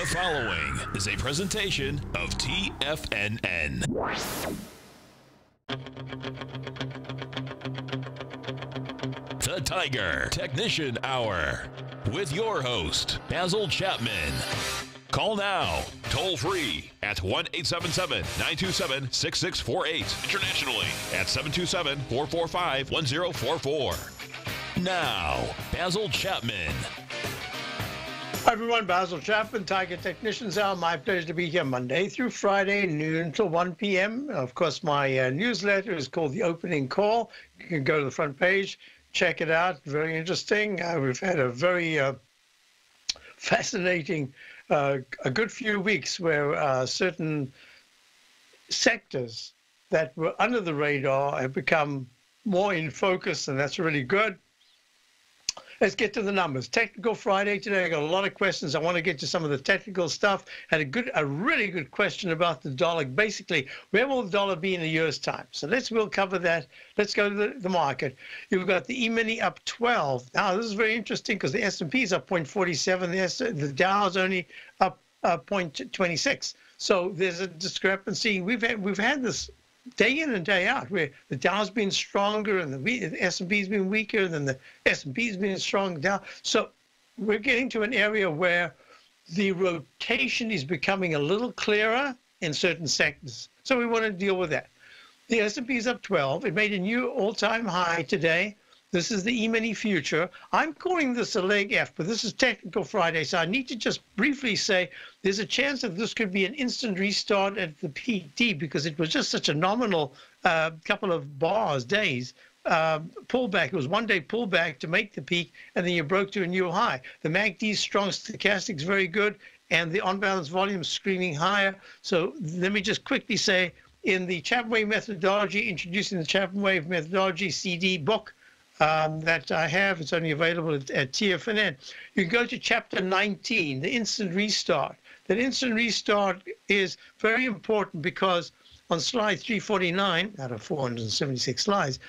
The following is a presentation of TFNN. The Tiger Technician Hour with your host, Basil Chapman. Call now, toll free at 1-877-927-6648. Internationally at 727-445-1044. Now, Basil Chapman. Hi everyone, Basil Chapman, Tiger Technicians Hour. My pleasure to be here Monday through Friday, noon till 1 p.m. Of course, my newsletter is called The Opening Call. You can go to the front page, check it out. Very interesting. We've had a very fascinating, a good few weeks where certain sectors that were under the radar have become more in focus, and that's really good. Let's get to the numbers. Technical Friday today. I got a lot of questions. I want to get to some of the technical stuff. Had a really good question about the dollar. Basically, where will the dollar be in a year's time? So we'll cover that. Let's go to the market. You've got the E-mini up 12. Now, this is very interesting because the S&P is up 0.47. The Dow is only up 0.26. So there's a discrepancy. We've had this day in and day out, where the Dow's been stronger and the S&P's been weaker, than the S&P's been strong down. So we're getting to an area where the rotation is becoming a little clearer in certain sectors. So we want to deal with that. The S&P is up 12. It made a new all-time high today. This is the E-mini future. I'm calling this a leg F, but this is Technical Friday, so I need to just briefly say there's a chance that this could be an instant restart at the PT because it was just such a nominal couple of days pullback. It was one-day pullback to make the peak, and then you broke to a new high. The MACD strong stochastics very good, and the on-balance volume screaming higher. So let me just quickly say, in the Chapman Wave methodology, introducing the Chapman Wave methodology CD book, that I have. It's only available at TFNN. You can go to chapter 19, the instant restart. That instant restart is very important because on slide 349 out of 476 slides,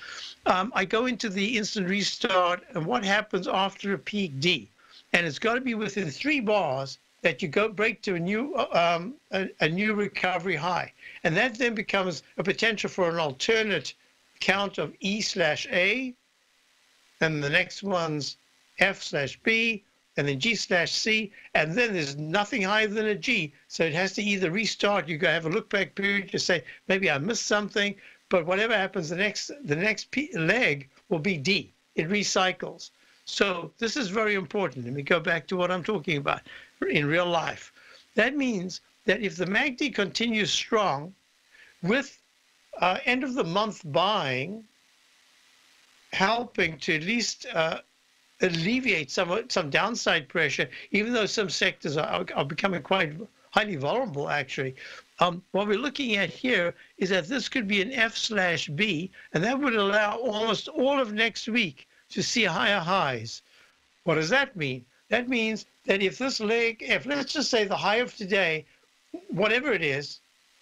I go into the instant restart and what happens after a peak D. And it's got to be within 3 bars that you break to a new recovery high. And that then becomes a potential for an alternate count of E/A, and the next one's F/B, and then G/C, and then there's nothing higher than a G. So it has to either restart, you go have a look back period, you say, maybe I missed something, but whatever happens, the next leg will be D. It recycles. So this is very important. Let me go back to what I'm talking about in real life. That means that if the MACD continues strong with end of the month buying, helping to at least alleviate some downside pressure, even though some sectors are becoming quite highly vulnerable, actually. What we're looking at here is that this could be an F/B, and that would allow almost all of next week to see higher highs. What does that mean? That means that if this leg F, let's just say the high of today, whatever it is,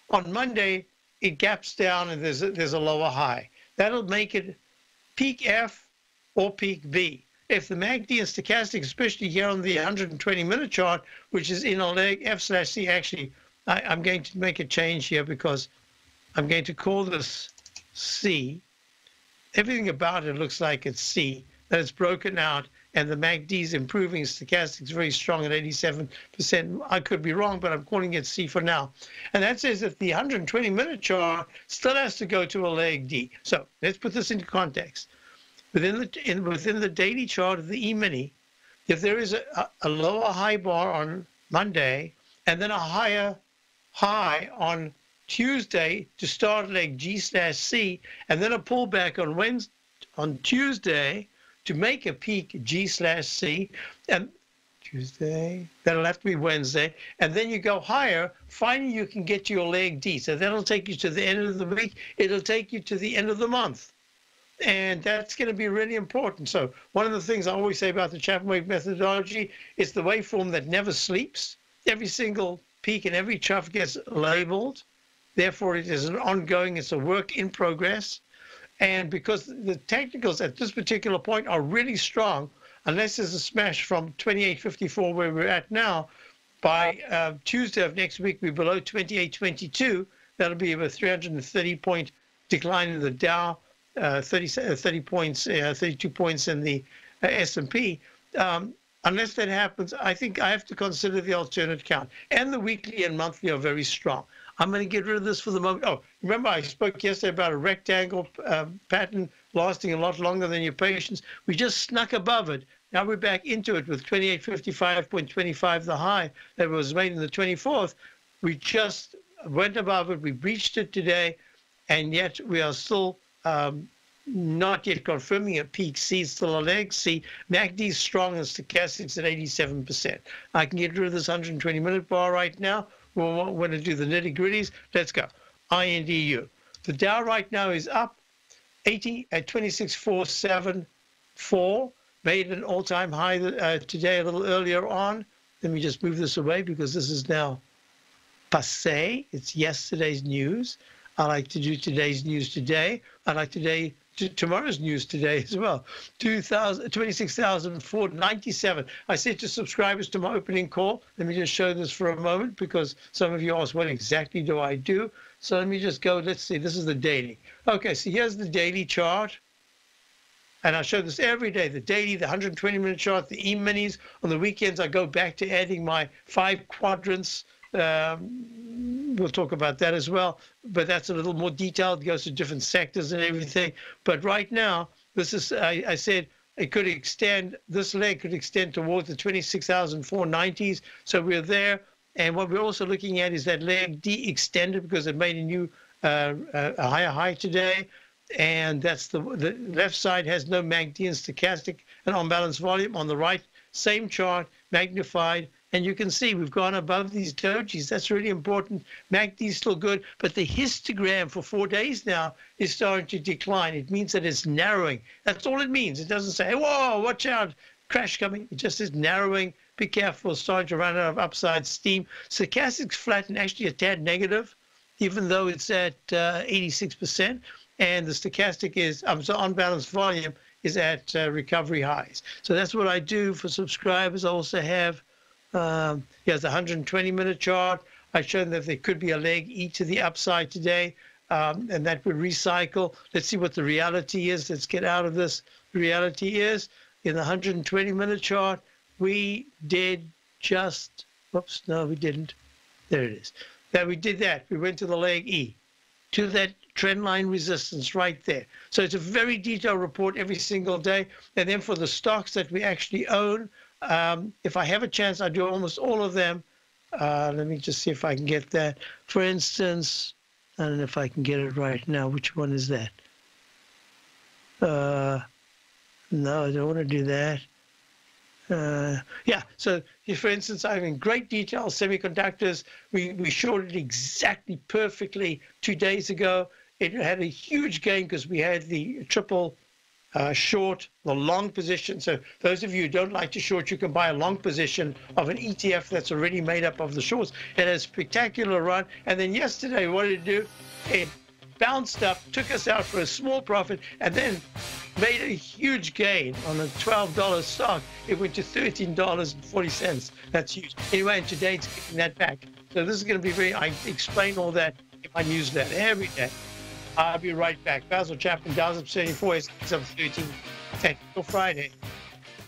on Monday, it gaps down and there's a lower high. That'll make it peak F or peak B. If the MACD and stochastic, especially here on the 120-minute chart, which is in a leg F/C, actually, I'm going to make a change here because I'm going to call this C. Everything about it looks like it's C, that it's broken out, and the MACD is improving. Stochastic is very strong at 87%. I could be wrong, but I'm calling it C for now. And that says that the 120-minute chart still has to go to a leg D. So let's put this into context. Within the daily chart of the E-mini, if there is a lower high bar on Monday and then a higher high on Tuesday to start leg G/C, and then a pullback on Tuesday to make a peak G/C, and Tuesday, that'll have to be Wednesday, and then you go higher, finally you can get to your leg D. So that'll take you to the end of the week, it'll take you to the end of the month. And that's going to be really important. So one of the things I always say about the Chapman Wave methodology is the waveform that never sleeps. Every single peak and every trough gets labeled. Therefore, it is an ongoing, it's a work in progress. And because the technicals at this particular point are really strong, unless there's a smash from 28.54 where we're at now, By Tuesday of next week, we're below 28.22. That'll be a 330-point decline in the Dow, 30 points, 32 points in the S&P. Unless that happens, I think I have to consider the alternate count. And the weekly and monthly are very strong. I'm going to get rid of this for the moment. Oh, remember I spoke yesterday about a rectangle pattern lasting a lot longer than your patience. We just snuck above it. Now we're back into it with 2855.25, the high that was made in the 24th. We just went above it. We breached it today, and yet we are still not yet confirming a peak. C is still a leg. C, MACD is strong and stochastics at 87%. I can get rid of this 120-minute bar right now. We want to do the nitty-gritties. Let's go. INDU. The Dow right now is up 80 at 26,474. Made an all-time high today a little earlier on. Let me just move this away because this is now passé. It's yesterday's news. I like to do today's news today. I like tomorrow's news today as well. 26,497. I said to subscribers to my opening call, let me just show this for a moment because some of you asked, what exactly do I do? So let me just go, let's see, this is the daily. Okay, so here's the daily chart. And I show this every day, the daily, the 120-minute chart, the E-minis. On the weekends, I go back to adding my 5 quadrants. We'll talk about that as well, but that's a little more detailed. It goes to different sectors and everything. But right now, this is, I said it could extend, this leg could extend towards the 26,490s. So we're there. And what we're also looking at is that leg de-extended because it made a new a higher high today. And that's the left side has no MACD and stochastic and on-balance volume. On the right, same chart, magnified. And you can see we've gone above these dojis. That's really important. MACD is still good, but the histogram for 4 days now is starting to decline. It means that it's narrowing. That's all it means. It doesn't say, whoa, watch out, crash coming. It just is narrowing. Be careful, it's starting to run out of upside steam. Stochastic's flat and actually a tad negative, even though it's at 86%. And the stochastic is, so on-balance volume is at recovery highs. So that's what I do for subscribers. I also have, here's the 120-minute chart. I showed that there could be a leg E to the upside today, and that would recycle. Let's see what the reality is. Let's get out of this. The reality is, in the 120-minute chart, we did just, whoops, no, we didn't. There it is. That we did that. We went to the leg E, to that trend line resistance right there. So it's a very detailed report every single day. And then for the stocks that we actually own, if I have a chance, I do almost all of them. Let me just see if I can get that. For instance, I don't know if I can get it right now. Which one is that? No, I don't want to do that. Yeah, so for instance, I'm in great detail semiconductors. We shorted exactly perfectly 2 days ago. It had a huge gain because we had the triple short, the long position. So those of you who don't like to short, you can buy a long position of an ETF that's already made up of the shorts. It had a spectacular run. And then yesterday, what did it do? It bounced up, took us out for a small profit, and then made a huge gain on a $12 stock. It went to $13.40. That's huge. Anyway, and today it's kicking that back. So this is going to be I explain all that in my newsletter every day. I'll be right back. Basil Chapman, Dow's up 74, it's up 13. Technical Friday.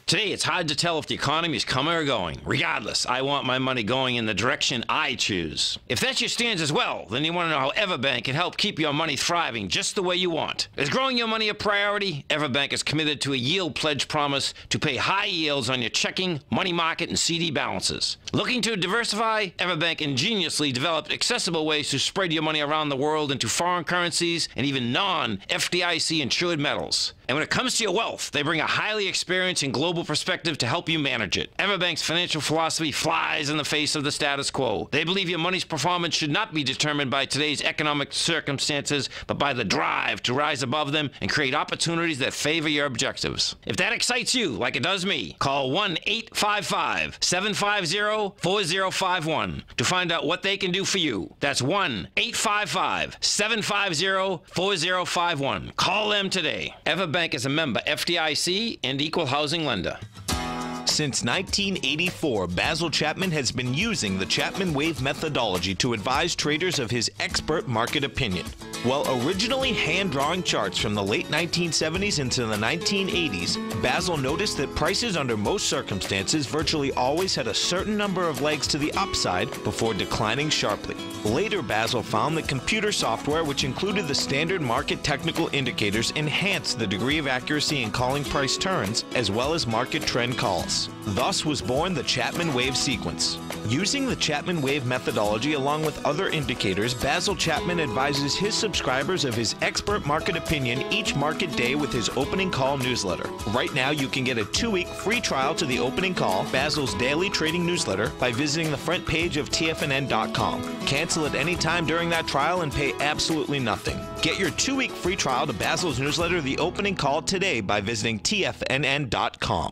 Today, it's hard to tell if the economy is coming or going. Regardless, I want my money going in the direction I choose. If that's your stance as well, then you want to know how Everbank can help keep your money thriving just the way you want. Is growing your money a priority? Everbank is committed to a yield pledge promise to pay high yields on your checking, money market, and CD balances. Looking to diversify? Everbank ingeniously developed accessible ways to spread your money around the world into foreign currencies and even non-FDIC insured metals. And when it comes to your wealth, they bring a highly experienced and global perspective to help you manage it. Everbank's financial philosophy flies in the face of the status quo. They believe your money's performance should not be determined by today's economic circumstances, but by the drive to rise above them and create opportunities that favor your objectives. If that excites you, like it does me, call 1-855-750-4051 to find out what they can do for you. That's 1-855-750-4051. Call them today. Everbank is a member FDIC and equal housing lender. Since 1984, Basil Chapman has been using the Chapman Wave methodology to advise traders of his expert market opinion. While originally hand-drawing charts from the late 1970s into the 1980s, Basil noticed that prices under most circumstances virtually always had a certain number of legs to the upside before declining sharply. Later, Basil found that computer software, which included the standard market technical indicators, enhanced the degree of accuracy in calling price turns, as well as market trend calls. Thus was born the Chapman Wave sequence. Using the Chapman Wave methodology along with other indicators, Basil Chapman advises his subscribers of his expert market opinion each market day with his opening call newsletter. Right now, you can get a 2-week free trial to the opening call, Basil's daily trading newsletter, by visiting the front page of TFNN.com. Cancel at any time during that trial and pay absolutely nothing. Get your 2-week free trial to Basil's newsletter, The Opening Call, today by visiting TFNN.com.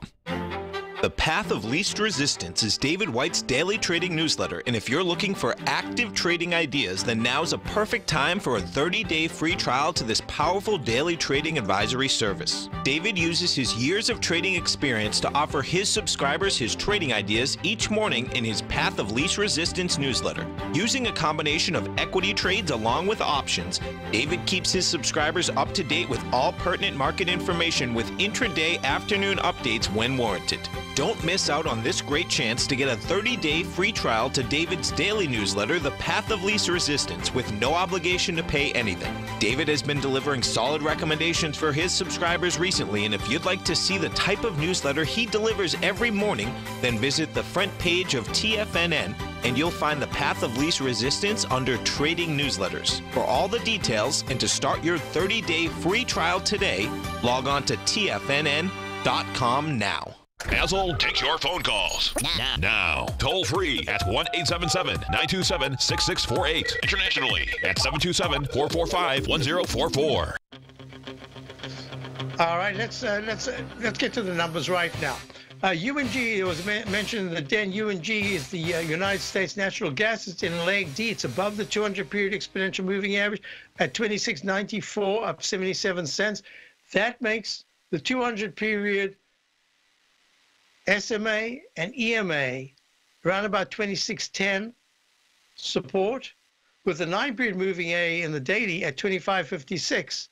The Path of Least Resistance is David White's daily trading newsletter, and if you're looking for active trading ideas, then now's a perfect time for a 30-day free trial to this powerful daily trading advisory service. David uses his years of trading experience to offer his subscribers his trading ideas each morning in his Path of Least Resistance newsletter. Using a combination of equity trades along with options, David keeps his subscribers up to date with all pertinent market information with intraday afternoon updates when warranted. Don't miss out on this great chance to get a 30-day free trial to David's daily newsletter, The Path of Least Resistance, with no obligation to pay anything. David has been delivering solid recommendations for his subscribers recently, and if you'd like to see the type of newsletter he delivers every morning, then visit the front page of TFNN and you'll find the Path of Least Resistance under Trading Newsletters. For all the details and to start your 30-day free trial today, log on to TFNN.com now. Basil takes your phone calls. Now. Toll free at 1-877-927-6648. Internationally at 727-445-1044. All right, let's get to the numbers right now. UNG, it was mentioned in the den. UNG is the United States natural gas. It's in leg D. It's above the 200-period exponential moving average at 26.94, up 77 cents. That makes the 200-period SMA and EMA around about 26.10 support, with the 9-period moving A in the daily at 25.56.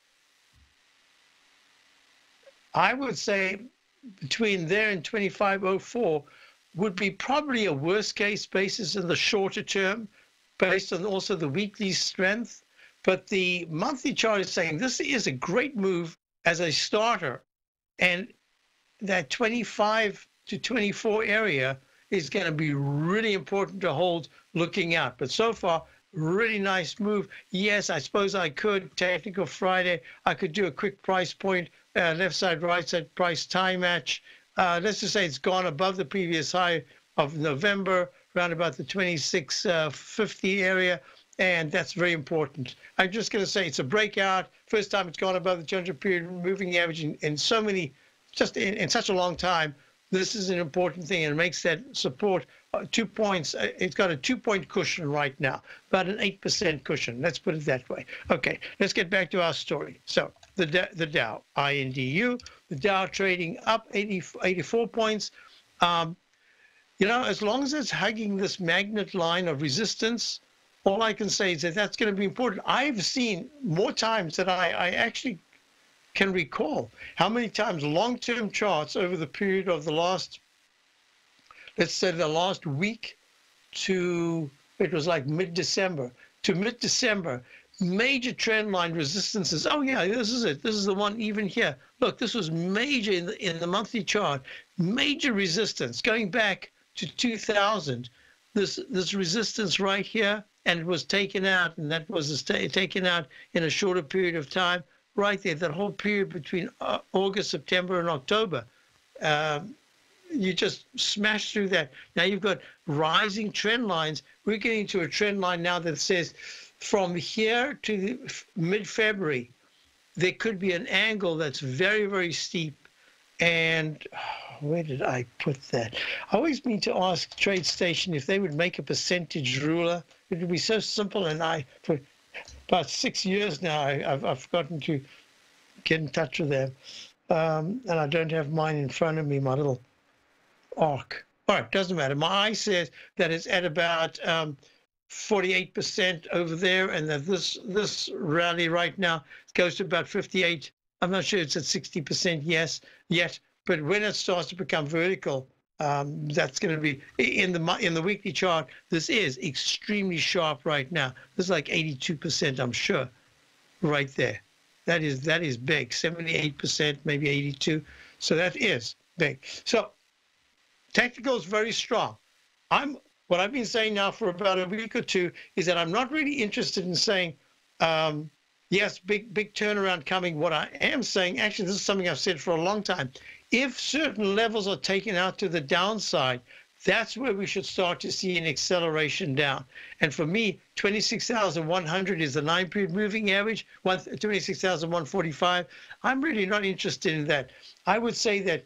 I would say between there and 25.04 would be probably a worst case basis in the shorter term, based on also the weekly strength. But the monthly chart is saying this is a great move as a starter, and that 25 to 24 area is going to be really important to hold looking out. But so far, really nice move. Yes, I suppose I could, technical Friday, I could do a quick price point, left side, right side price tie match. Let's just say it's gone above the previous high of November, around about the 26.50 area, and that's very important. I'm just going to say it's a breakout. First time it's gone above the 200-period moving average in so many, just in such a long time. This is an important thing, and it makes that support 2 points. It's got a 2-point cushion right now, about an 8% cushion. Let's put it that way. Okay, let's get back to our story. So the Dow, INDU, the Dow trading up 84 points. You know, as long as it's hugging this magnet line of resistance, all I can say is that that's going to be important. I've seen more times than I actually can recall how many times long-term charts over the period of the last, let's say the last week to, it was like mid-December, to mid-December, major trend line resistances. Oh yeah, this is it. This is the one even here. Look, this was major in the monthly chart, major resistance going back to 2000. This resistance right here, and it was taken out, and that was taken out in a shorter period of time. Right there, that whole period between August, September, and October. You just smash through that. Now you've got rising trend lines. We're getting to a trend line now that says from here to mid-February, there could be an angle that's very, very steep. And where did I put that? I always mean to ask TradeStation if they would make a percentage ruler. It would be so simple, and for about 6 years now, I've forgotten to get in touch with them. And I don't have mine in front of me, my little arc. All right, doesn't matter. My eye says that it's at about 48% over there, and that this rally right now goes to about 58. I'm not sure it's at 60% yet, but when it starts to become vertical, that's going to be in the weekly chart. This is extremely sharp right now. This is like 82%, I'm sure, right there. That is big. 78%, maybe 82. So that is big. So technical is very strong. What I've been saying now for about a week or two is that I'm not really interested in saying, yes, big turnaround coming. What I am saying, actually, this is something I've said for a long time. If certain levels are taken out to the downside, that's where we should start to see an acceleration down. And for me, 26,100 is the 9-period moving average, 26,145. I'm really not interested in that. I would say that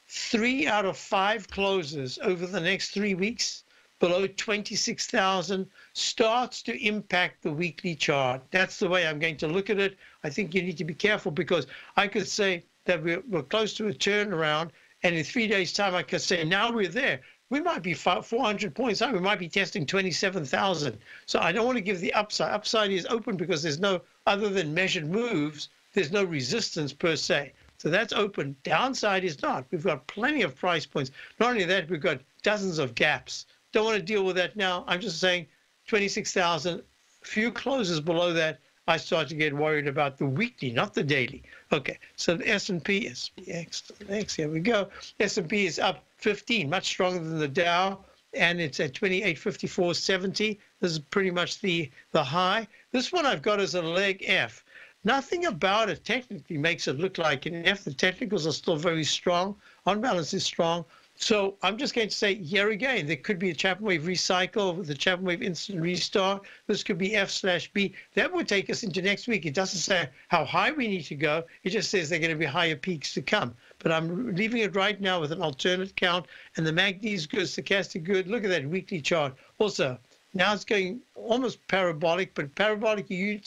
3 out of 5 closes over the next 3 weeks below 26,000 starts to impact the weekly chart. That's the way I'm going to look at it. I think you need to be careful, because I could say that we're close to a turnaround, and in 3 days' time, I could say, now we're there. We might be 400 points high. We might be testing 27,000. So I don't want to give the upside. Upside is open because there's no, other than measured moves, there's no resistance per se. So that's open. Downside is not. We've got plenty of price points. Not only that, we've got dozens of gaps. Don't want to deal with that now. I'm just saying 26,000, few closes below that, I start to get worried about the weekly, not the daily. Okay, so the S&P is SPX. Here we go. S&P is up 15, much stronger than the Dow, and it's at 2854.70. This is pretty much the high. This one I've got as a leg F. Nothing about it technically makes it look like an F. The technicals are still very strong. On balance is strong. So I'm just going to say, here again, there could be a Chapman Wave recycle with the Chapman Wave instant restart. This could be F/B. That would take us into next week. It doesn't say how high we need to go. It just says there are going to be higher peaks to come. But I'm leaving it right now with an alternate count. And the MACD is good, stochastic good. Look at that weekly chart. Also, now it's going almost parabolic, but parabolic, you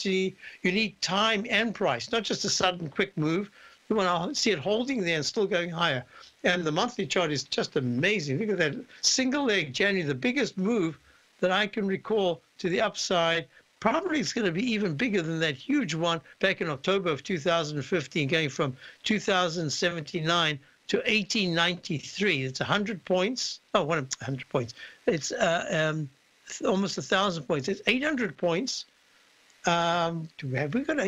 need time and price, not just a sudden quick move. You want to see it holding there and still going higher. And the monthly chart is just amazing. Look at that single leg January, the biggest move that I can recall to the upside. Probably it's going to be even bigger than that huge one back in October of 2015, going from 2079 to 1893. It's 100 points. Oh, 100 points. It's almost 1,000 points. It's 800 points. Have we got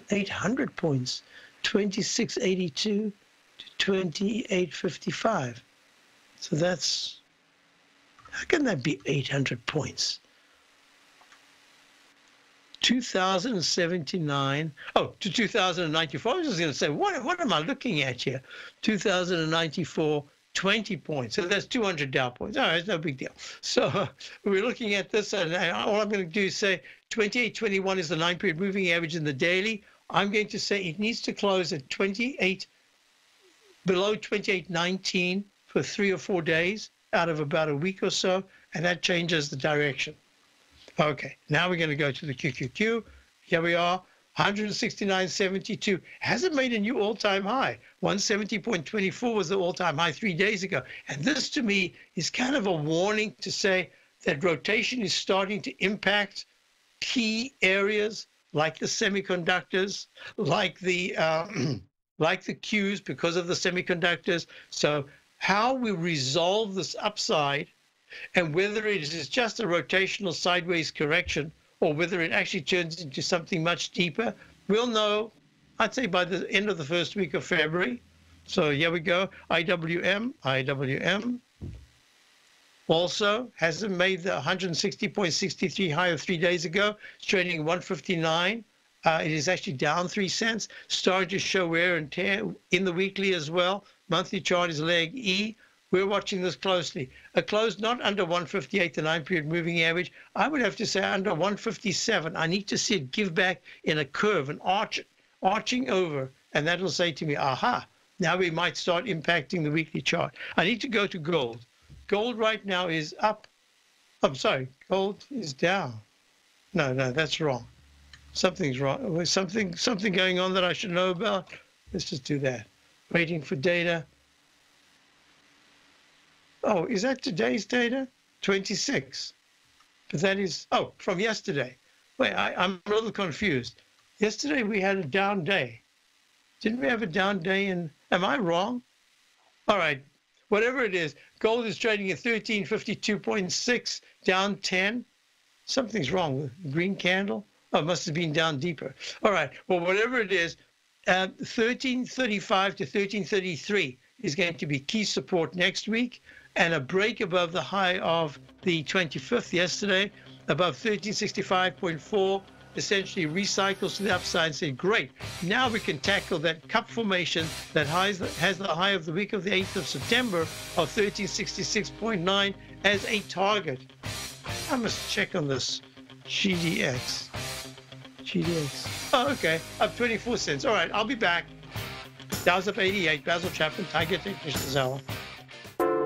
800 points? 2682 to 2855. So that's, how can that be 800 points? 2079, to 2094. I was just going to say, what am I looking at here? 2094, 20 points. So that's 200 Dow points. All right, it's no big deal. So we're looking at this, and all I'm going to do is say 2821 is the 9-period moving average in the daily. I'm going to say it needs to close at 28, below 28.19 for 3 or 4 days out of about a week or so, and that changes the direction. Okay, now we're going to go to the QQQ. Here we are, 169.72. Hasn't made a new all-time high. 170.24 was the all-time high 3 days ago. And this, to me, is kind of a warning to say that rotation is starting to impact key areas like the semiconductors, like the Qs because of the semiconductors. So how we resolve this upside, and whether it is just a rotational sideways correction or whether it actually turns into something much deeper, we'll know, I'd say, by the end of the first week of February. So here we go. IWM also hasn't made the 160.63 high of 3 days ago. It's trading 159. It is actually down 3 cents, starting to show wear and tear in the weekly as well. Monthly chart is leg E. We're watching this closely. A close not under 158, the 9-period moving average. I would have to say under 157. I need to see it give back in a curve, an arching over, and that'll say to me, aha, now we might start impacting the weekly chart. I need to go to gold. Gold right now is up. I'm sorry, gold is down. No, that's wrong. Something's wrong. There's something going on that I should know about. Let's just do that. Waiting for data. Oh, is that today's data? 26. But that is, oh, from yesterday. Wait, I'm a little confused. Yesterday we had a down day. Didn't we have a down day am I wrong? All right, whatever it is, gold is trading at 1352.6, down 10. Something's wrong with the green candle. Oh, it must have been down deeper. All right, well, whatever it is, 1335 to 1333 is going to be key support next week, and a break above the high of the 25th yesterday, above 1365.4, essentially recycles to the upside and say, great, now we can tackle that cup formation that has the high of the week of the 8th of September of 1366.9 as a target. I must check on this GDX. Oh, okay, up 24 cents. All right, I'll be back. Dow's up 88. Basil Chapman, Tiger Technicians Hour.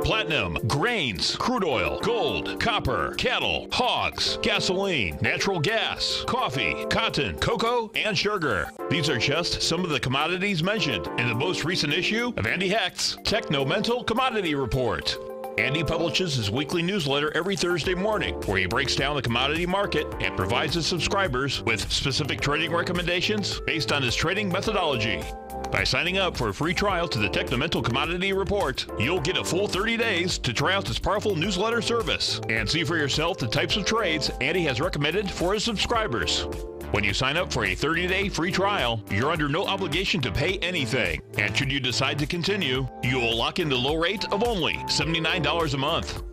Platinum, grains, crude oil, gold, copper, cattle, hogs, gasoline, natural gas, coffee, cotton, cocoa, and sugar. These are just some of the commodities mentioned in the most recent issue of Andy Hecht's Techno-Mental Commodity Report. Andy publishes his weekly newsletter every Thursday morning, where he breaks down the commodity market and provides his subscribers with specific trading recommendations based on his trading methodology. By signing up for a free trial to the Techno-Mental Commodity Report, you'll get a full 30 days to try out this powerful newsletter service and see for yourself the types of trades Andy has recommended for his subscribers. When you sign up for a 30-day free trial, you're under no obligation to pay anything. And should you decide to continue, you will lock in the low rate of only $79 a month.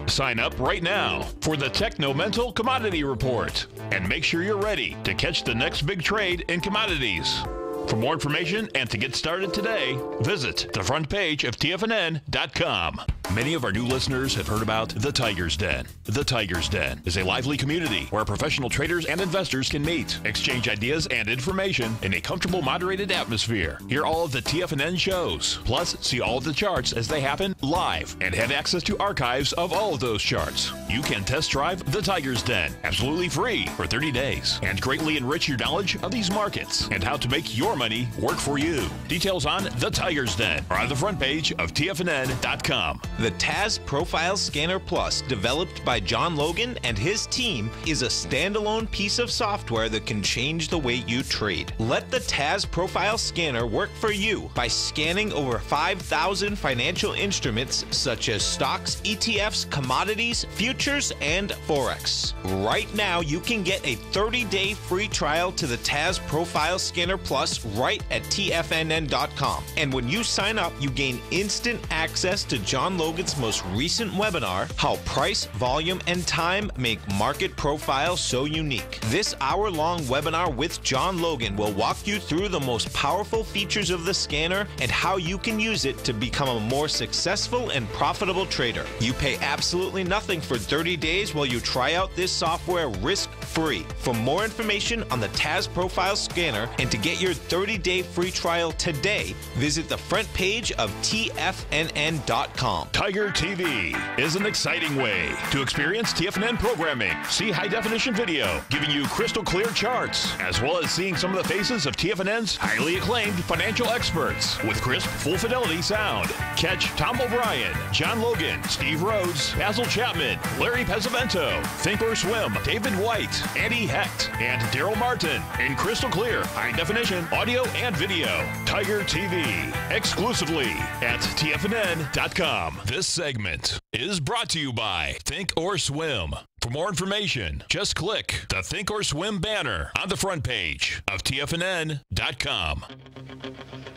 Sign up right now for the Techno-Mental Commodity Report and make sure you're ready to catch the next big trade in commodities. For more information and to get started today, visit the front page of TFNN.com. Many of our new listeners have heard about The Tiger's Den. The Tiger's Den is a lively community where professional traders and investors can meet, exchange ideas and information in a comfortable, moderated atmosphere. Hear all of the TFNN shows, plus see all of the charts as they happen live and have access to archives of all of those charts. You can test drive The Tiger's Den absolutely free for 30 days and greatly enrich your knowledge of these markets and how to make your money work for you. Details on The Tiger's Den are on the front page of TFNN.com. The TAS Profile Scanner Plus, developed by John Logan and his team, is a standalone piece of software that can change the way you trade. Let the TAS Profile Scanner work for you by scanning over 5,000 financial instruments such as stocks, ETFs, commodities, futures, and Forex. Right now, you can get a 30-day free trial to the TAS Profile Scanner Plus right at TFNN.com. And when you sign up, you gain instant access to John Logan's most recent webinar, How Price, Volume, and Time Make Market Profile So Unique. This hour-long webinar with John Logan will walk you through the most powerful features of the scanner and how you can use it to become a more successful and profitable trader. You pay absolutely nothing for 30 days while you try out this software risk-free. For more information on the TAS Profile Scanner and to get your 30-day free trial today, visit the front page of TFNN.com. Tiger TV is an exciting way to experience TFNN programming. See high-definition video, giving you crystal clear charts, as well as seeing some of the faces of TFNN's highly acclaimed financial experts with crisp, full-fidelity sound. Catch Tom O'Brien, John Logan, Steve Rhodes, Basil Chapman, Larry Pesavento, Think or Swim, David White, Andy Hecht, and Daryl Martin in crystal clear, high-definition audio and video. Tiger TV, exclusively at TFNN.com. This segment is brought to you by Think or Swim. For more information, just click the Think or Swim banner on the front page of TFNN.com.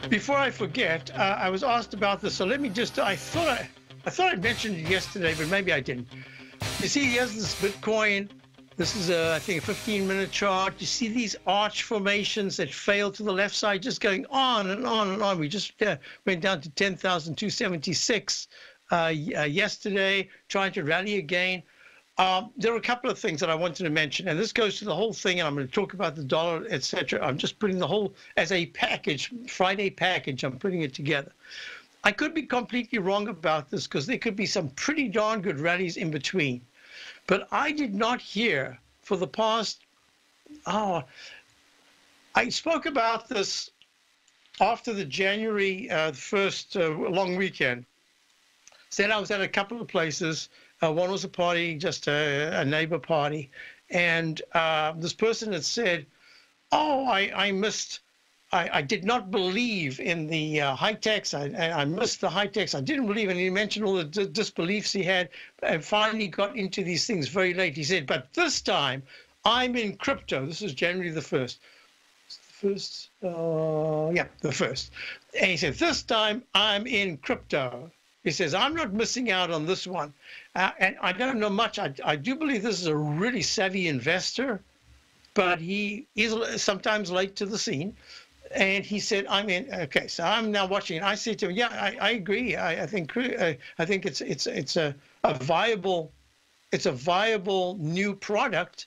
Before I forget, I was asked about this, so let me just, I thought I mentioned it yesterday, but maybe I didn't. You see, here's this Bitcoin. This is, I think, a 15-minute chart. You see these arch formations that fail to the left side, just going on and on and on. We just went down to 10,276 yesterday, trying to rally again. There are a couple of things that I wanted to mention, and this goes to the whole thing, and I'm going to talk about the dollar, etc. I'm just putting the whole, as a package, Friday package, I'm putting it together. I could be completely wrong about this because there could be some pretty darn good rallies in between. But I did not hear for the past, I spoke about this after the January 1st long weekend. said I was at a couple of places. One was a party, just a neighbor party. And this person had said, oh, I missed, I did not believe in the high techs. I missed the high techs. I didn't believe, and he mentioned all the disbeliefs he had, and finally got into these things very late. He said, but this time I'm in crypto. This is January the 1st. The 1st. And he said, this time I'm in crypto. He says, I'm not missing out on this one. And I don't know much. I do believe this is a really savvy investor, but he is sometimes late to the scene. And he said, I'm in. Okay, so I'm now watching. I said to him, yeah, I agree. I think it's a viable new product.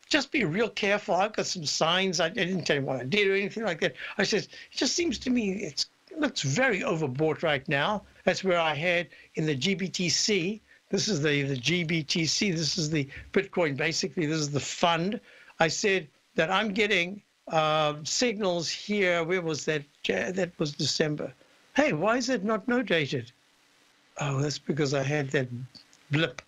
Just be real careful. I've got some signs. I didn't tell him what I did or anything like that. I said, it just seems to me it looks very overbought right now. That's where I had in the GBTC. This is the GBTC. This is the Bitcoin, basically. This is the fund. I said that I'm getting signals here. Where was that? That was December. Hey, why is it not notated? Oh, that's because I had that blip.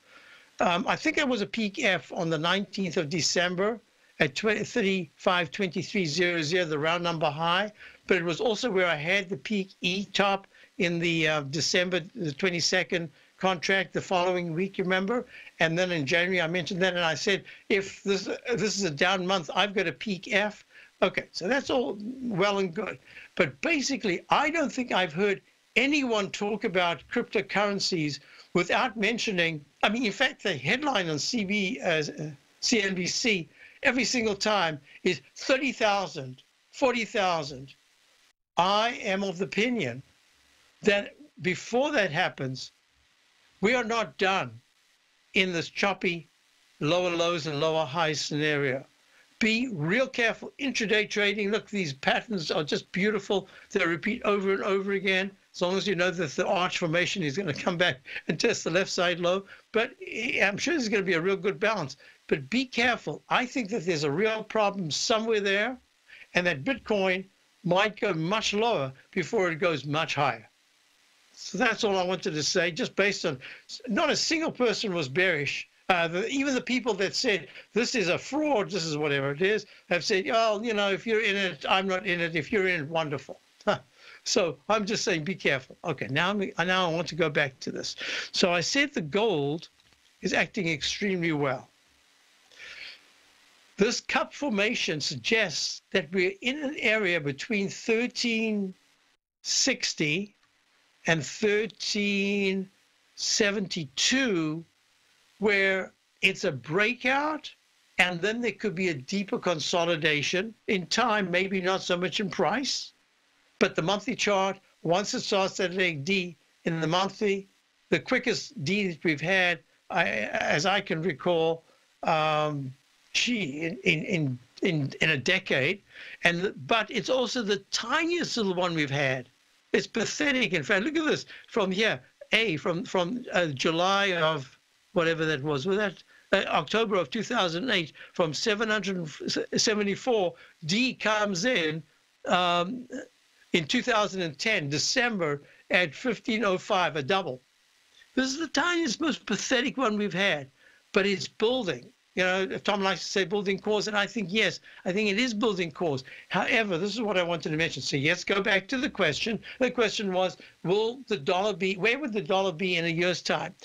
I think it was a peak F on the 19th of December at 35.23.00, the round number high. But it was also where I had the peak E top in the December the 22nd contract the following week, you remember? And then in January, I mentioned that, and I said, if this is a down month, I've got a peak F. Okay, so that's all well and good. But basically, I don't think I've heard anyone talk about cryptocurrencies without mentioning, I mean, in fact, the headline on CNBC every single time is 30,000, 40,000. I am of the opinion that before that happens, we are not done in this choppy lower lows and lower highs scenario. Be real careful. Intraday trading, look, these patterns are just beautiful. They repeat over and over again. As long as you know that the arch formation is going to come back and test the left side low. But I'm sure there's going to be a real good balance. But be careful. I think that there's a real problem somewhere there, and that Bitcoin might go much lower before it goes much higher. So that's all I wanted to say, just based on, not a single person was bearish. Even the people that said, this is a fraud, this is whatever it is, have said, oh, you know, if you're in it, I'm not in it. If you're in it, wonderful. So I'm just saying, be careful. Okay, now I want to go back to this. So I said the gold is acting extremely well. This cup formation suggests that we're in an area between 1360 and 1372 where it's a breakout, and then there could be a deeper consolidation in time, maybe not so much in price, but the monthly chart, once it starts at leg D in the monthly, the quickest D that we've had, as I can recall, in a decade, but it's also the tiniest little one we've had. It's pathetic. In fact, look at this from here, from July of whatever that was, October of 2008, from 774, D comes in 2010, December at 1505, a double. This is the tiniest, most pathetic one we've had, but it's building. You know, Tom likes to say building cause, and I think, yes, I think it is building cause. However, this is what I wanted to mention. So, yes, go back to the question. The question was, will the dollar be, where would the dollar be in a year's time?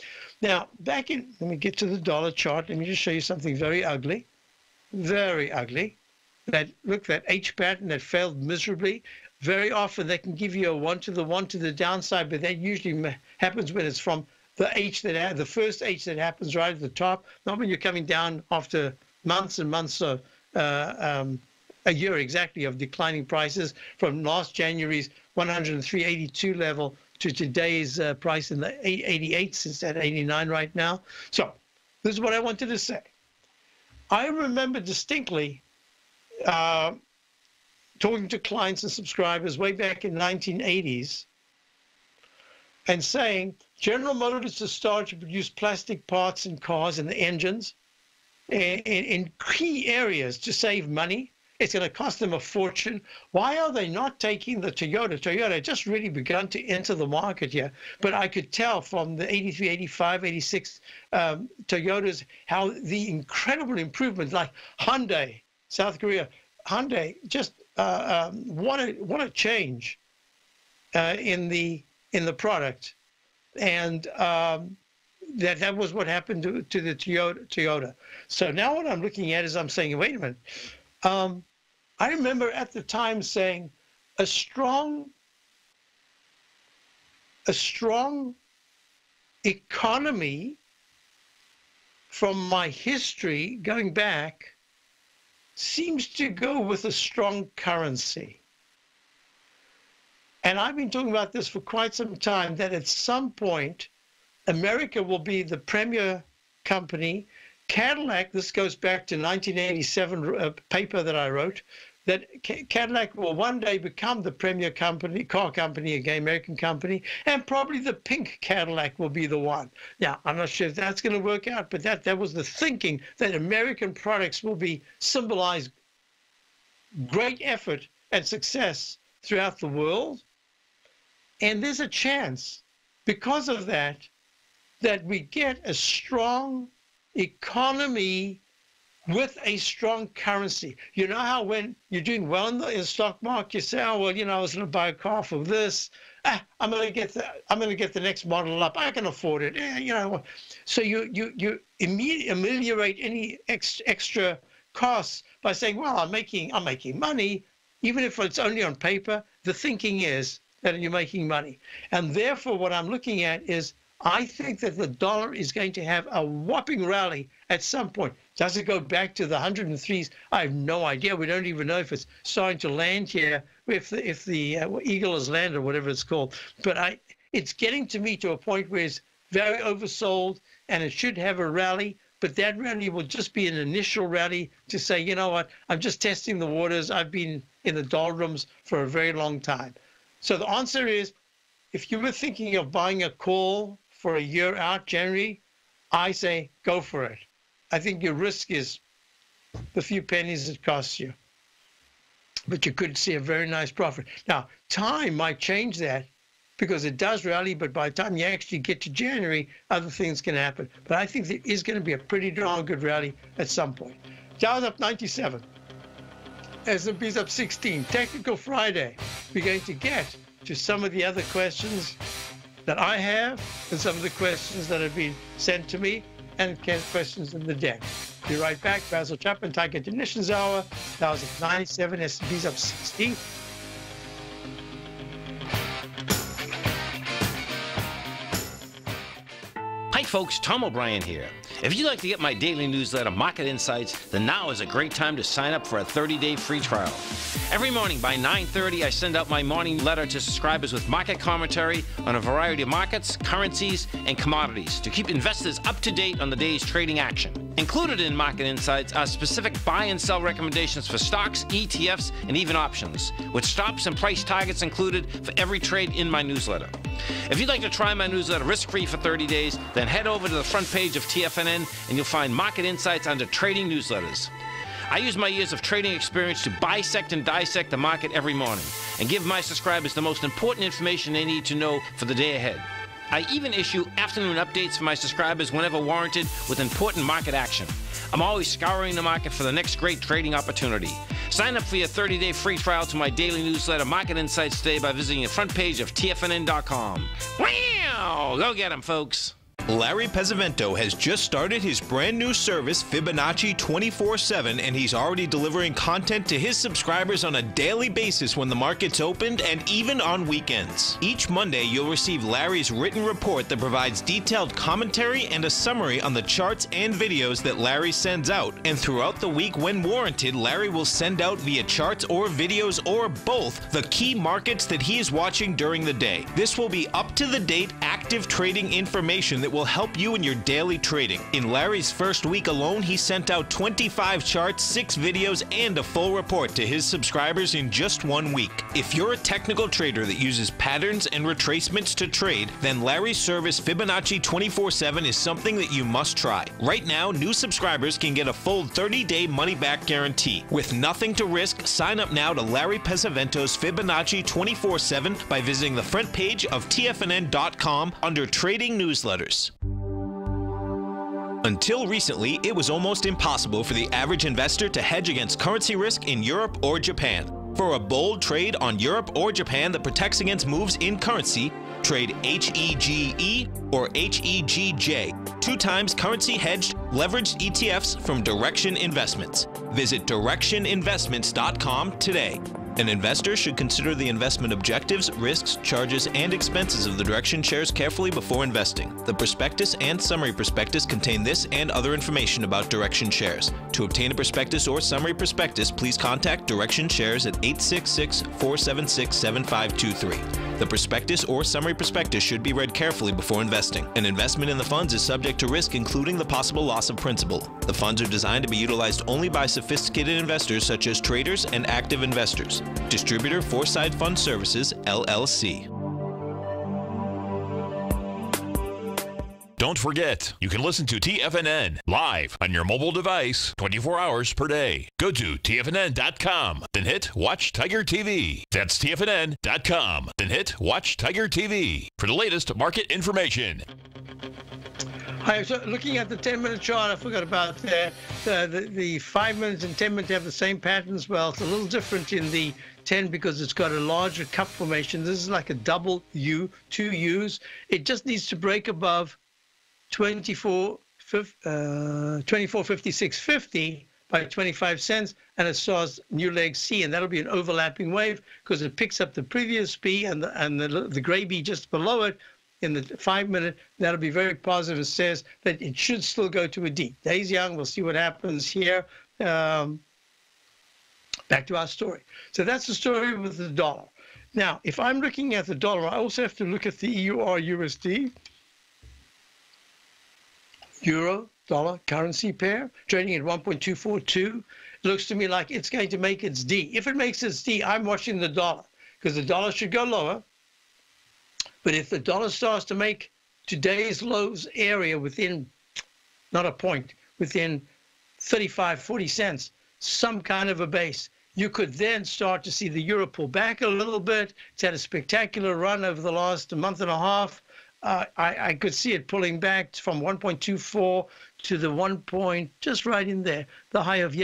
Now, let me get to the dollar chart. Let me just show you something very ugly. Very ugly. Look, that H pattern that failed miserably. Very often they can give you a one to the downside, but that usually happens when it's from the first H that happens right at the top, not when you're coming down after months and months of a year exactly of declining prices from last January's 103.82 level to today's price in the 88, it's at 89 right now. So this is what I wanted to say. I remember distinctly talking to clients and subscribers way back in the 1980s and saying General Motors has started to produce plastic parts in cars and the engines in key areas to save money. It's going to cost them a fortune. Why are they not taking the Toyota? Toyota had just really begun to enter the market here, but I could tell from the 83, 85, 86 Toyotas how the incredible improvement, like Hyundai, South Korea, Hyundai, just what a change in the product, and that was what happened to the Toyota. So now what I'm looking at is I'm saying, wait a minute. I remember at the time saying a strong economy, from my history going back, seems to go with a strong currency. And I've been talking about this for quite some time, that at some point, America will be the premier company. Cadillac, this goes back to 1987 paper that I wrote, that Cadillac will one day become the premier company, car company again, American company, and probably the pink Cadillac will be the one. Now, I'm not sure if that's going to work out, but that was the thinking, that American products will be symbolize great effort and success throughout the world. And there's a chance, because of that, that we get a strong economy with a strong currency. You know how when you're doing well in the stock market, you say, oh, well, you know, I was going to buy a car for this. I'm going to get the next model up. I can afford it. You know, so you ameliorate any extra costs by saying, well, I'm making money, even if it's only on paper. The thinking is that you're making money, and therefore, what I'm looking at is, I think that the dollar is going to have a whopping rally at some point. Does it go back to the 103s? I have no idea. We don't even know if it's starting to land here, if the eagle has landed or whatever it's called. But it's getting to me to a point where it's very oversold, and it should have a rally. But that rally will just be an initial rally to say, you know what, I'm just testing the waters. I've been in the doldrums for a very long time. So the answer is, if you were thinking of buying a call for a year out, January, I say go for it. I think your risk is the few pennies it costs you, but you could see a very nice profit. Now, time might change that, because it does rally, but by the time you actually get to January, other things can happen. But I think there is going to be a pretty darn good rally at some point. Dow's up 97. S&P's up 16. Technical Friday. We're going to get to some of the other questions that I have, and some of the questions that have been sent to me, and questions in the deck. Be right back. Basil Chapman, Tiger Conditions Hour. Dow's up 97, S&P's up 16. Hi folks, Tom O'Brien here. If you'd like to get my daily newsletter, Market Insights, then now is a great time to sign up for a 30-day free trial. Every morning by 9:30, I send out my morning letter to subscribers with market commentary on a variety of markets, currencies, and commodities to keep investors up to date on the day's trading action. Included in Market Insights are specific buy and sell recommendations for stocks, ETFs, and even options, with stops and price targets included for every trade in my newsletter. If you'd like to try my newsletter risk-free for 30 days, then head over to the front page of TFNN and you'll find Market Insights under Trading Newsletters. I use my years of trading experience to bisect and dissect the market every morning and give my subscribers the most important information they need to know for the day ahead. I even issue afternoon updates for my subscribers whenever warranted with important market action. I'm always scouring the market for the next great trading opportunity. Sign up for your 30-day free trial to my daily newsletter, Market Insights, today by visiting the front page of TFNN.com. Wow! Go get 'em, folks. Larry Pesavento has just started his brand new service, Fibonacci 24/7, and he's already delivering content to his subscribers on a daily basis when the market's opened and even on weekends. Each Monday, you'll receive Larry's written report that provides detailed commentary and a summary on the charts and videos that Larry sends out. And throughout the week, when warranted, Larry will send out via charts or videos or both the key markets that he is watching during the day. This will be up-to-the-date, active trading information that will help you in your daily trading. In Larry's first week alone, he sent out 25 charts, 6 videos, and a full report to his subscribers in just 1 week. If you're a technical trader that uses patterns and retracements to trade, then Larry's service Fibonacci 24/7 is something that you must try. Right now, new subscribers can get a full 30-day money-back guarantee. With nothing to risk, sign up now to Larry Pesavento's Fibonacci 24/7 by visiting the front page of TFNN.com under Trading Newsletters. Until recently, it was almost impossible for the average investor to hedge against currency risk in Europe or Japan. For a bold trade on Europe or Japan that protects against moves in currency, trade HEGE or HEGJ, 2 times currency hedged leveraged ETFs from Direction Investments. Visit directioninvestments.com today. An investor should consider the investment objectives, risks, charges, and expenses of the Direction shares carefully before investing. The prospectus and summary prospectus contain this and other information about Direction shares. To obtain a prospectus or summary prospectus, please contact Direction shares at 866-476-7523. The prospectus or summary prospectus should be read carefully before investing. An investment in the funds is subject to risk, including the possible loss of principal. The funds are designed to be utilized only by sophisticated investors such as traders and active investors. Distributor Foresight Fund Services, LLC. Don't forget, you can listen to TFNN live on your mobile device 24 hours per day. Go to TFNN.com, then hit Watch Tiger TV. That's TFNN.com, then hit Watch Tiger TV for the latest market information. Hi, so looking at the 10-minute chart, I forgot about that. The 5 minutes and 10 minutes have the same patterns. Well, it's a little different in the 10 because it's got a larger cup formation. This is like a double U, 2 U's. It just needs to break above 24.5650 by 25 cents, and it starts new leg C, and that'll be an overlapping wave because it picks up the previous B and the gray B just below it. In the 5 minute, that'll be very positive. It says that it should still go to a D. Days young, we'll see what happens here. Back to our story. So that's the story with the dollar. Now, if I'm looking at the dollar, I also have to look at the EUR-USD, euro-dollar currency pair, trading at 1.242. It looks to me like it's going to make its D. If it makes its D, I'm watching the dollar because the dollar should go lower. But if the dollar starts to make today's lows area within, not a point, within 35, 40 cents, some kind of a base, you could then start to see the euro pull back a little bit. It's had a spectacular run over the last month and a half. I could see it pulling back from 1.24 to the 1 point, just right in there. The high of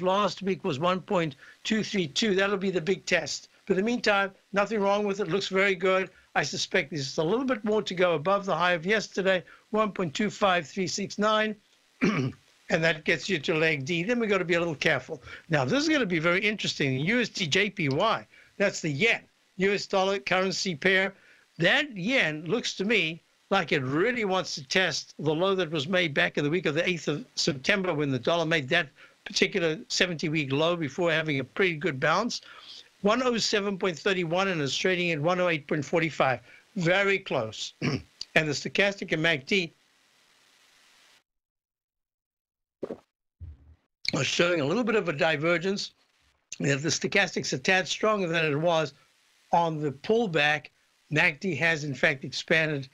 last week was 1.232. That'll be the big test. But in the meantime, nothing wrong with it. Looks very good. I suspect there's a little bit more to go above the high of yesterday, 1.25369, and that gets you to leg D. Then we've got to be a little careful. Now, this is going to be very interesting. USD JPY, that's the yen, US dollar currency pair. That yen looks to me like it really wants to test the low that was made back in the week of the 8th of September when the dollar made that particular 70-week low before having a pretty good bounce. 107.31 and is trading at 108.45. Very close. And the stochastic and MACD are showing a little bit of a divergence. The stochastic's a tad stronger than it was on the pullback. MACD has, in fact, expanded,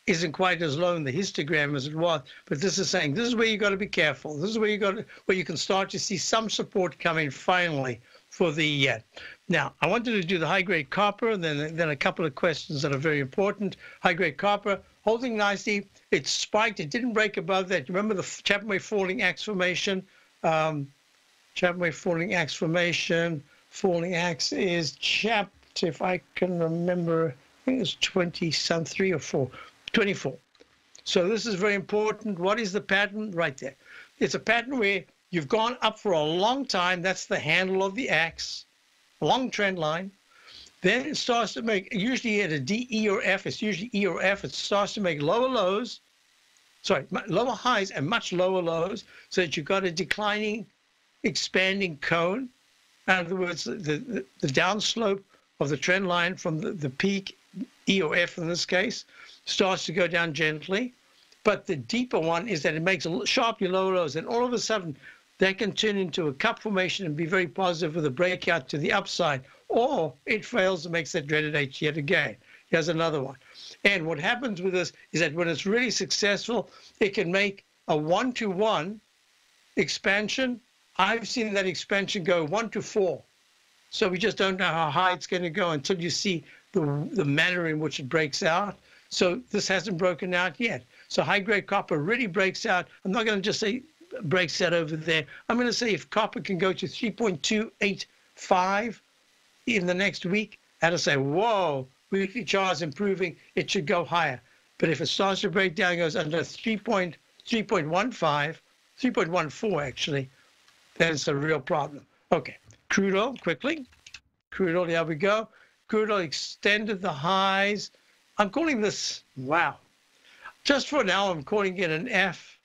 isn't quite as low in the histogram as it was. But this is saying this is where you got to be careful. This is where you can start to see some support coming finally for the yen. Now, I wanted to do the high-grade copper, and then a couple of questions that are very important. High-grade copper, holding nicely. It spiked. It didn't break above that. Remember the Chapman Wave falling axe formation? Chapman Wave falling axe formation. Falling axe is chapter, if I can remember, I think it's 20-some-3 or 4. 24. So this is very important. What is the pattern? Right there. It's a pattern where you've gone up for a long time. That's the handle of the axe. Long trend line. Then it starts to make, usually at a D, E, or F, it's usually E or F, it starts to make lower lows, lower highs and much lower lows, so that you've got a declining, expanding cone. In other words, the downslope of the trend line from the peak, E or F in this case, starts to go down gently. But the deeper one is that it makes sharply lower lows, and all of a sudden that can turn into a cup formation and be very positive with a breakout to the upside, or it fails and makes that dreaded H yet again. Here's another one. And what happens with this is that when it's really successful, it can make a 1-to-1 expansion. I've seen that expansion go 1-to-4. So we just don't know how high it's going to go until you see the manner in which it breaks out. So this hasn't broken out yet. So high-grade copper really breaks out. I'm not going to just say breaks out over there. I'm going to say if copper can go to 3.285 in the next week, that'll say, whoa, weekly chart is improving. It should go higher. But if it starts to break down, goes under 3.15, 3.14 actually, then it's a real problem. Okay, crude oil, quickly. Crude oil, here we go. Crude oil extended the highs. I'm calling this, wow. Just for now, I'm calling it an F.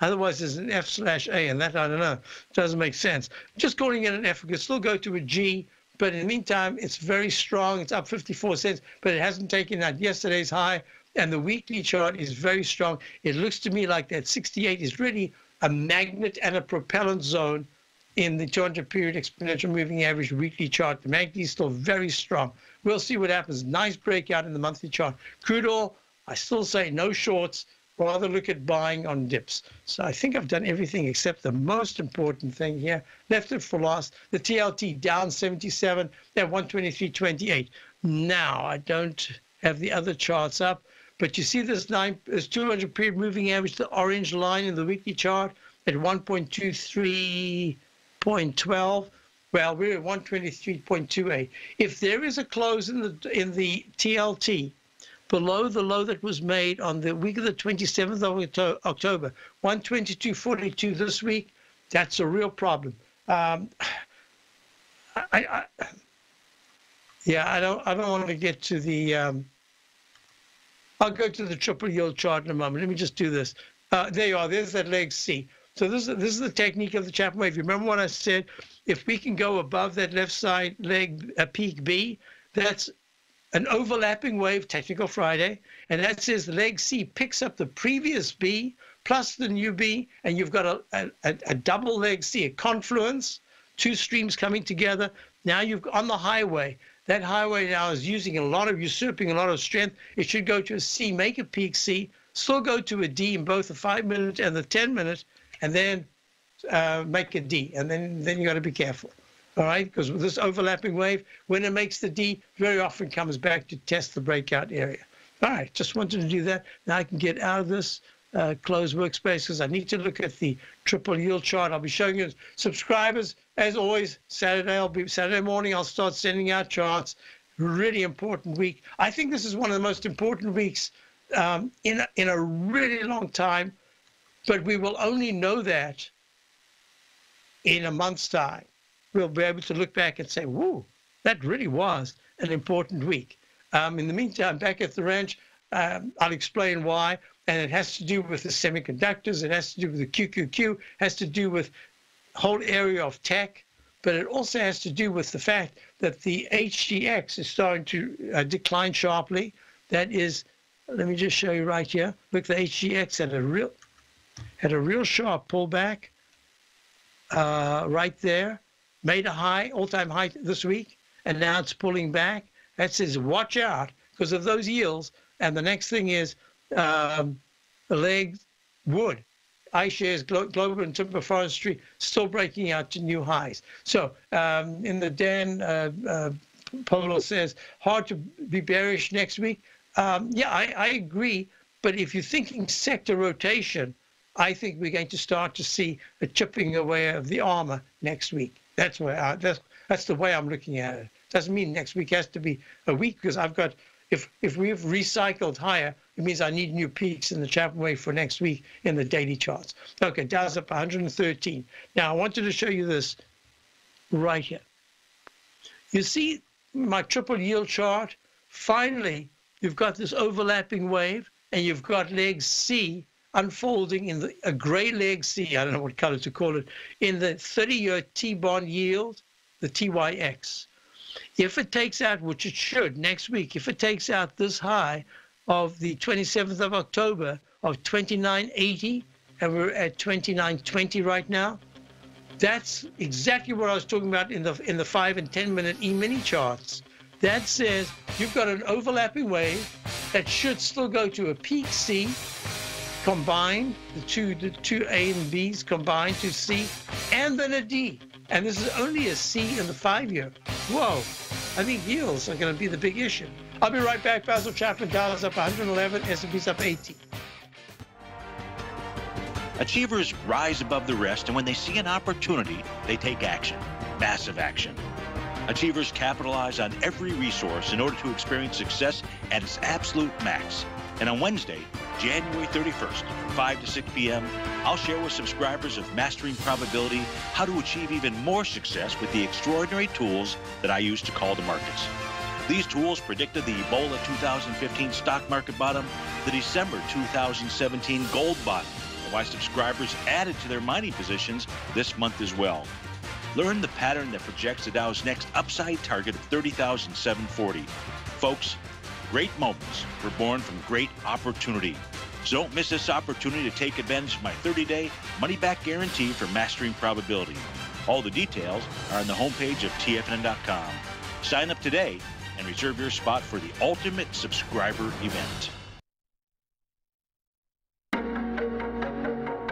Otherwise, there's an F/A, and that, I don't know, doesn't make sense. Just calling it an F. We could still go to a G, but in the meantime, it's very strong. It's up 54 cents, but it hasn't taken out yesterday's high, and the weekly chart is very strong. It looks to me like that 68 is really a magnet and a propellant zone in the 200-period exponential moving average weekly chart. The magnet is still very strong. We'll see what happens. Nice breakout in the monthly chart. Crude oil, I still say no shorts. Rather look at buying on dips. So I think I've done everything except the most important thing here. Left it for last. The TLT down 77 at 123.28. Now, I don't have the other charts up, but you see this 200-period moving average, the orange line in the weekly chart at 1.23.12. Well, we're at 123.28. If there is a close in the TLT, below the low that was made on the week of the 27th of October, 122.42 this week, that's a real problem. I don't want to get to the, I'll go to the triple yield chart in a moment. Let me just do this. There you are, there's that leg C. So this is the technique of the Chapman Wave. You remember what I said? If we can go above that left side leg, peak B, that's an overlapping wave, technical Friday, and that says leg C picks up the previous B plus the new B, and you've got a double leg C, a confluence, two streams coming together. Now you've on the highway. That highway now is usurping a lot of strength. It should go to a C, make a peak C, still go to a D in both the 5-minute and the 10-minute, and then make a D, and then you got to be careful. All right, because with this overlapping wave, when it makes the D, very often comes back to test the breakout area. All right, just wanted to do that. Now I can get out of this closed workspace because I need to look at the triple yield chart. I'll be showing you subscribers, as always, Saturday morning, I'll start sending out charts. Really important week. I think this is one of the most important weeks in a really long time, but we will only know that in a month's time. We'll be able to look back and say, whoa, that really was an important week. In the meantime, back at the ranch, I'll explain why. And it has to do with the semiconductors. It has to do with the QQQ. Has to do with the whole area of tech. But it also has to do with the fact that the HGX is starting to decline sharply. That is, let me just show you right here. Look, the HGX had a real sharp pullback right there. Made a high, all-time high this week, and now it's pulling back. That says watch out because of those yields. And the next thing is the leg wood. iShares, Global and Timber Forestry, still breaking out to new highs. So in the Dan Polo says, hard to be bearish next week. Yeah, I agree. But if you're thinking sector rotation, I think we're going to start to see a chipping away of the armor next week. That's where that's the way I'm looking at it. Doesn't mean next week has to be a week because I've got if we've recycled higher, it means I need new peaks in the Chapman Wave for next week in the daily charts. Okay, Dow's up 113. Now I wanted to show you this right here. You see my triple yield chart. Finally, you've got this overlapping wave, and you've got leg C unfolding in a gray leg C, I don't know what color to call it, in the 30-year T-bond yield, the TYX. If it takes out, which it should next week, if it takes out this high of the 27th of October of 29.80, and we're at 29.20 right now. That's exactly what I was talking about in the 5 and 10 minute E-mini charts. That says you've got an overlapping wave that should still go to a peak C combined, the two A and Bs combined to C, and then a D. And this is only a C in the 5-year. Whoa, I think yields are going to be the big issue. I'll be right back. Basil Chapman, Dallas up 111, S&P's up 18. Achievers rise above the rest, and when they see an opportunity, they take action, massive action. Achievers capitalize on every resource in order to experience success at its absolute max. And on Wednesday, January 31st, from 5 to 6 p.m., I'll share with subscribers of Mastering Probability how to achieve even more success with the extraordinary tools that I use to call the markets. These tools predicted the Ebola 2015 stock market bottom, the December 2017 gold bottom, and why subscribers added to their mining positions this month as well. Learn the pattern that projects the Dow's next upside target of 30,740. Folks, great moments were born from great opportunity. So don't miss this opportunity to take advantage of my 30-day money-back guarantee for Mastering Probability. All the details are on the homepage of TFNN.com. Sign up today and reserve your spot for the ultimate subscriber event.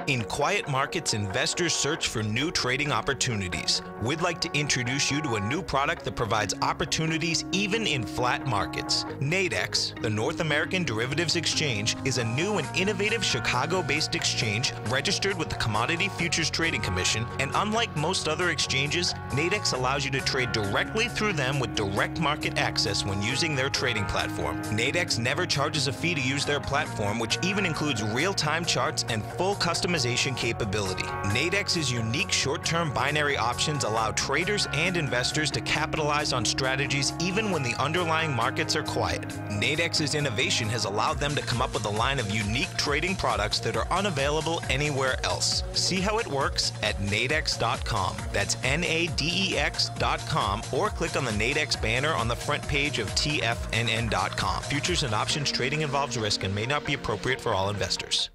In quiet markets, investors search for new trading opportunities. We'd like to introduce you to a new product that provides opportunities even in flat markets. Nadex, the North American Derivatives Exchange, is a new and innovative Chicago-based exchange registered with the Commodity Futures Trading Commission, and unlike most other exchanges, Nadex allows you to trade directly through them with direct market access when using their trading platform. Nadex never charges a fee to use their platform, which even includes real-time charts and full customization capability. Nadex's unique short-term binary options allow traders and investors to capitalize on strategies even when the underlying markets are quiet. Nadex's innovation has allowed them to come up with a line of unique trading products that are unavailable anywhere else. See how it works at nadex.com. That's NADEX.com, or click on the Nadex banner on the front page of TFNN.com. Futures and options trading involves risk and may not be appropriate for all investors.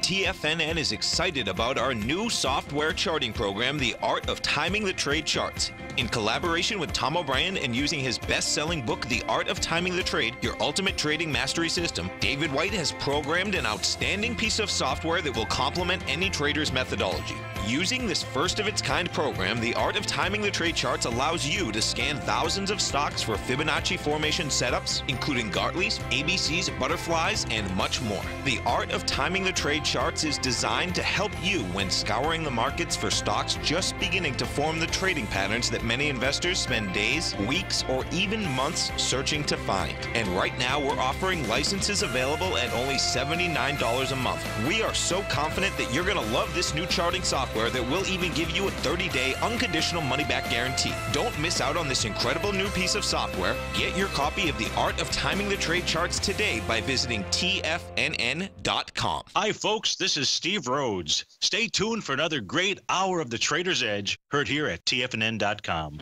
TFNN is excited about our new software charting program, The Art of Timing the Trade Charts. In collaboration with Tom O'Brien and using his best-selling book, The Art of Timing the Trade, Your Ultimate Trading Mastery System, David White has programmed an outstanding piece of software that will complement any trader's methodology. Using this first-of-its-kind program, The Art of Timing the Trade Charts allows you to scan thousands of stocks for Fibonacci formation setups, including Gartley's, ABC's, butterflies, and much more. The Art of Timing the Trade Charts is designed to help you when scouring the markets for stocks just beginning to form the trading patterns that many investors spend days, weeks, or even months searching to find. And right now, we're offering licenses available at only $79 a month. We are so confident that you're going to love this new charting software that will even give you a 30-day unconditional money-back guarantee. Don't miss out on this incredible new piece of software. Get your copy of The Art of Timing the Trade Charts today by visiting TFNN.com. Hi, folks. This is Steve Rhodes. Stay tuned for another great hour of The Trader's Edge, heard here at TFNN.com.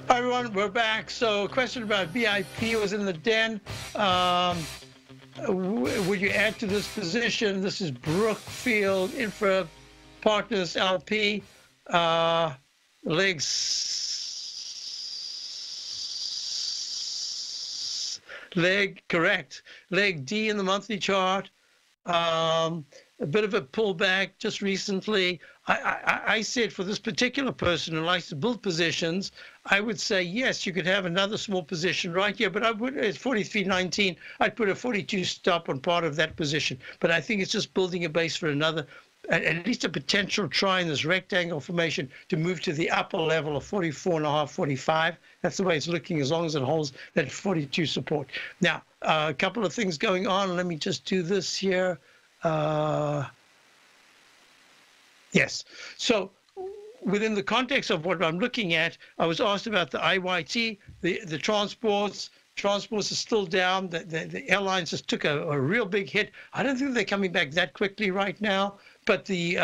Hi, everyone. We're back. So, a question about VIP was in the den. Would you add to this position? This is Brookfield Infra Partners LP. Correct. Leg D in the monthly chart. A bit of a pullback just recently. I said for this particular person who likes to build positions, I would say, yes, you could have another small position right here, but I would, at 43.19, I'd put a 42 stop on part of that position. But I think it's just building a base for another, at least a potential try in this rectangle formation to move to the upper level of 44.5, 45. That's the way it's looking as long as it holds that 42 support. Now, a couple of things going on. Let me just do this here. Yes. So within the context of what I'm looking at, I was asked about the IYT, the transports. Transports are still down. The airlines just took a real big hit. I don't think they're coming back that quickly right now, but the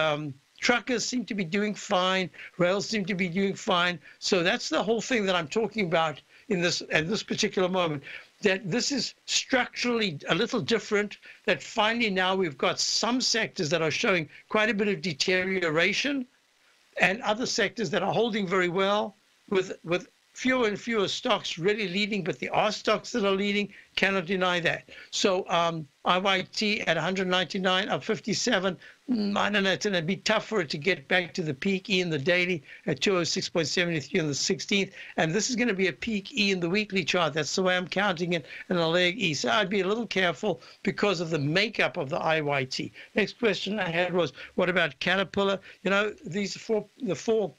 truckers seem to be doing fine. Rails seem to be doing fine. So that's the whole thing that I'm talking about in this at this particular moment. that this is structurally a little different, that finally now we've got some sectors that are showing quite a bit of deterioration and other sectors that are holding very well with fewer and fewer stocks really leading, but there are stocks that are leading, cannot deny that. So IYT at 199, up 57. I don't know, it's going to be tough for it to get back to the peak E in the daily at 206.73 on the 16th. And this is going to be a peak E in the weekly chart. That's the way I'm counting it, and a leg E. So I'd be a little careful because of the makeup of the IYT. Next question I had was, what about Caterpillar? You know, the four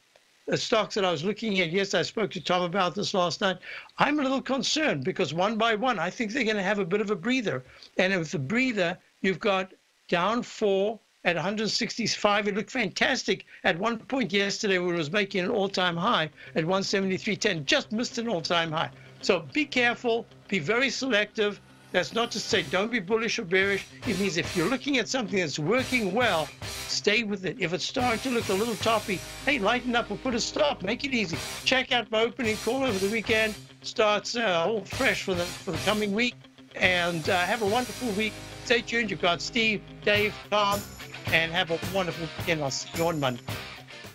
stocks that I was looking at, yes, I spoke to Tom about this last night. I'm a little concerned because one by one, I think they're going to have a bit of a breather. And with the breather, you've got down 4 at 165. It looked fantastic at one point yesterday when it was making an all-time high at 173.10. Just missed an all-time high. So be careful, be very selective. That's not to say don't be bullish or bearish. It means if you're looking at something that's working well, stay with it. If it's starting to look a little toppy, hey, lighten up or put a stop. Make it easy. Check out my opening call over the weekend. Starts all fresh for the coming week. And have a wonderful week. Stay tuned. You've got Steve, Dave, Tom, and have a wonderful weekend. I'll see you on Monday.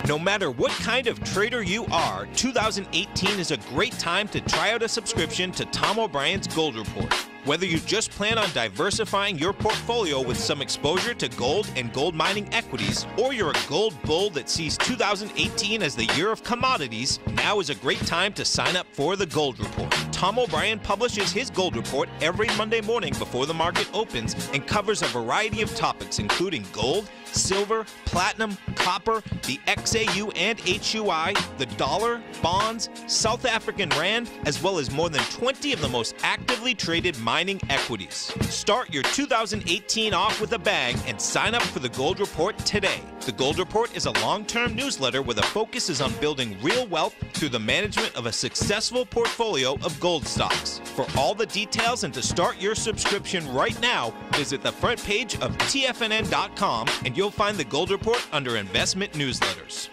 No matter what kind of trader you are, 2018 is a great time to try out a subscription to Tom O'Brien's Gold Report. Whether you just plan on diversifying your portfolio with some exposure to gold and gold mining equities, or you're a gold bull that sees 2018 as the year of commodities, now is a great time to sign up for the Gold Report. Tom O'Brien publishes his Gold Report every Monday morning before the market opens and covers a variety of topics including gold, silver, platinum, copper, the XAU and HUI, the dollar, bonds, South African rand, as well as more than 20 of the most actively traded mining equities. Start your 2018 off with a bang and sign up for the Gold Report today. The Gold Report is a long-term newsletter where the focus is on building real wealth through the management of a successful portfolio of gold stocks. For all the details and to start your subscription right now, visit the front page of TFNN.com and you'll find the Gold Report under Investment Newsletters.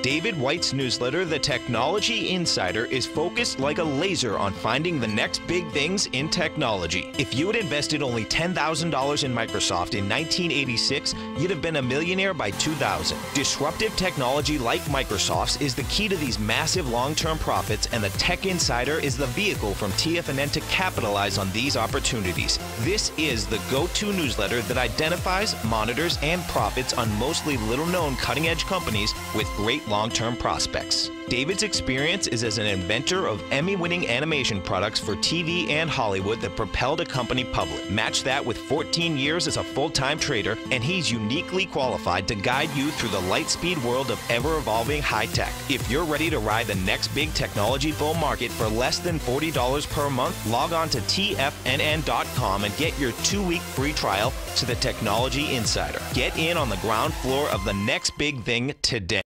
David White's newsletter, The Technology Insider, is focused like a laser on finding the next big things in technology. If you had invested only $10,000 in Microsoft in 1986, you'd have been a millionaire by 2000. Disruptive technology like Microsoft's is the key to these massive long-term profits, and the Tech Insider is the vehicle from TFNN to capitalize on these opportunities. This is the go-to newsletter that identifies, monitors, and profits on mostly little-known cutting-edge companies with great long-term prospects. David's experience is as an inventor of Emmy-winning animation products for TV and Hollywood that propelled a company public. Match that with 14 years as a full-time trader, and he's uniquely qualified to guide you through the light-speed world of ever-evolving high-tech. If you're ready to ride the next big technology bull market for less than $40 per month, log on to TFNN.com and get your 2-week free trial to the Technology Insider. Get in on the ground floor of the next big thing today.